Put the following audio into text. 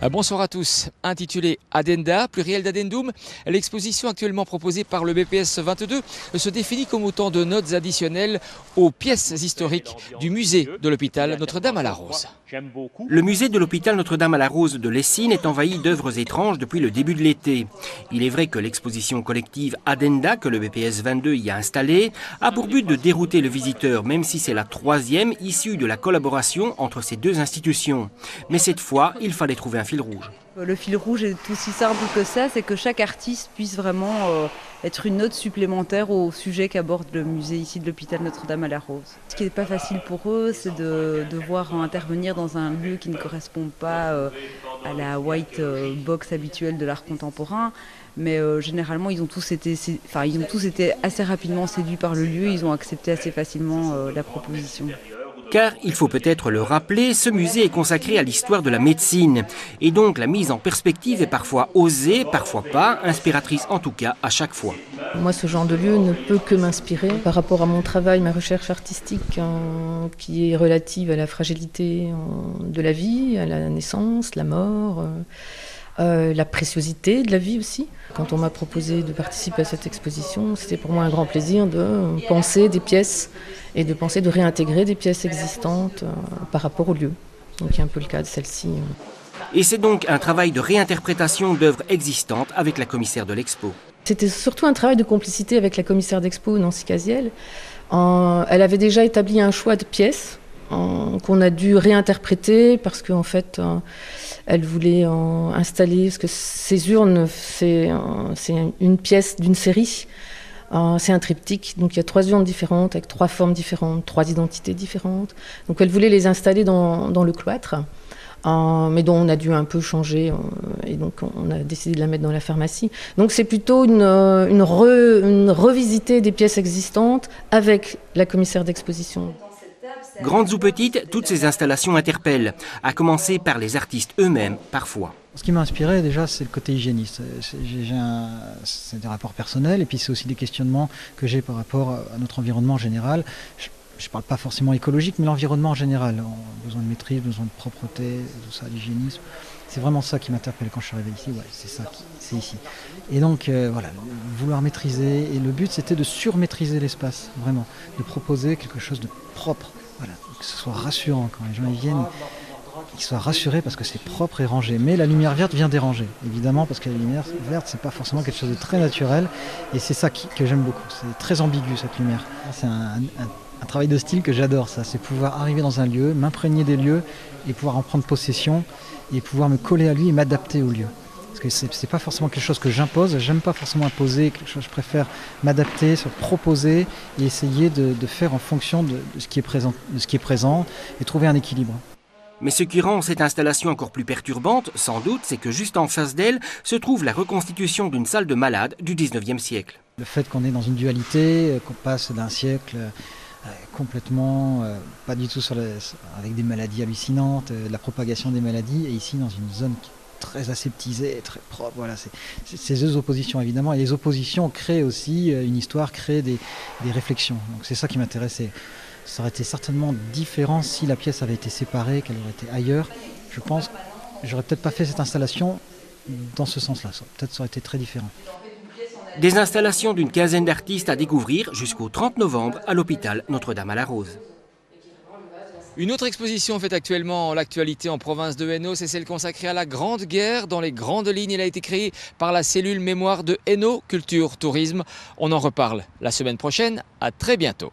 Bonsoir à tous. Intitulée Addenda, pluriel d'addendum, l'exposition actuellement proposée par le BPS 22 se définit comme autant de notes additionnelles aux pièces historiques du musée de l'hôpital Notre-Dame-à-la-Rose. Le musée de l'hôpital Notre-Dame-à-la-Rose de Lessines est envahi d'œuvres étranges depuis le début de l'été. Il est vrai que l'exposition collective Addenda, que le BPS 22 y a installée, a pour but de dérouter le visiteur, même si c'est la troisième issue de la collaboration entre ces deux institutions. Mais cette fois, il fallait trouver un fil rouge. Le fil rouge est aussi simple que ça, c'est que chaque artiste puisse vraiment être une note supplémentaire au sujet qu'aborde le musée ici de l'hôpital Notre-Dame-à-la-Rose. Ce qui n'est pas facile pour eux, c'est de devoir intervenir dans un lieu qui ne correspond pas à la white box habituelle de l'art contemporain. Mais généralement, ils ont tous été assez rapidement séduits par le lieu, ils ont accepté assez facilement la proposition. Car, il faut peut-être le rappeler, ce musée est consacré à l'histoire de la médecine. Et donc la mise en perspective est parfois osée, parfois pas, inspiratrice en tout cas à chaque fois. Moi, ce genre de lieu ne peut que m'inspirer par rapport à mon travail, ma recherche artistique qui est relative à la fragilité de la vie, à la naissance, la mort, la préciosité de la vie aussi. Quand on m'a proposé de participer à cette exposition, c'était pour moi un grand plaisir de penser des pièces et de penser de réintégrer des pièces existantes par rapport au lieu. Donc il y a un peu le cas de celle-ci. Et c'est donc un travail de réinterprétation d'œuvres existantes avec la commissaire de l'expo. C'était surtout un travail de complicité avec la commissaire d'expo, Nancy Casiel. Elle avait déjà établi un choix de pièces qu'on a dû réinterpréter parce qu'en fait, elle voulait installer, parce que ces urnes, c'est une pièce d'une série. C'est un triptyque, donc il y a 3 urnes différentes, avec 3 formes différentes, 3 identités différentes. Donc elle voulait les installer dans le cloître, mais dont on a dû un peu changer, et donc on a décidé de la mettre dans la pharmacie. Donc c'est plutôt une revisiter des pièces existantes avec la commissaire d'exposition. Grandes ou petites, toutes ces installations interpellent, à commencer par les artistes eux-mêmes, parfois. Ce qui m'a inspiré déjà, c'est le côté hygiéniste. C'est des rapports personnels et puis c'est aussi des questionnements que j'ai par rapport à notre environnement en général. Je ne parle pas forcément écologique, mais l'environnement en général. Besoin de maîtrise, besoin de propreté, tout ça, l'hygiénisme. C'est vraiment ça qui m'interpelle quand je suis arrivé ici. Ouais, c'est ici. Et donc, voilà, vouloir maîtriser. Et le but, c'était de surmaîtriser l'espace, vraiment. De proposer quelque chose de propre. Voilà, que ce soit rassurant quand les gens y viennent. Qu'ils soient rassurés parce que c'est propre et rangé. Mais la lumière verte vient déranger, évidemment, parce que la lumière verte, c'est pas forcément quelque chose de très naturel. Et c'est ça que j'aime beaucoup. C'est très ambigu, cette lumière. C'est un travail de style que j'adore, ça. C'est pouvoir arriver dans un lieu, m'imprégner des lieux et pouvoir en prendre possession et pouvoir me coller à lui et m'adapter au lieu. Parce que c'est pas forcément quelque chose que j'impose. J'aime pas forcément imposer quelque chose. Je préfère m'adapter, se proposer et essayer de faire en fonction de ce qui est présent et trouver un équilibre. Mais ce qui rend cette installation encore plus perturbante, sans doute, c'est que juste en face d'elle se trouve la reconstitution d'une salle de malade du 19e siècle. Le fait qu'on est dans une dualité, qu'on passe d'un siècle complètement, pas du tout avec des maladies hallucinantes, la propagation des maladies, et ici dans une zone très aseptisée, très propre. Voilà, c'est ces deux oppositions évidemment, et les oppositions créent aussi une histoire, créent des réflexions. Donc c'est ça qui m'intéressait. Ça aurait été certainement différent si la pièce avait été séparée, qu'elle aurait été ailleurs. Je pense que j'aurais peut-être pas fait cette installation dans ce sens-là. Peut-être ça aurait été très différent. Des installations d'une quinzaine d'artistes à découvrir jusqu'au 30 novembre à l'hôpital Notre-Dame-à-la-Rose. Une autre exposition fait actuellement l'actualité en province de Hainaut, c'est celle consacrée à la Grande Guerre. Dans les grandes lignes, elle a été créée par la cellule mémoire de Hainaut Culture Tourisme. On en reparle la semaine prochaine. À très bientôt.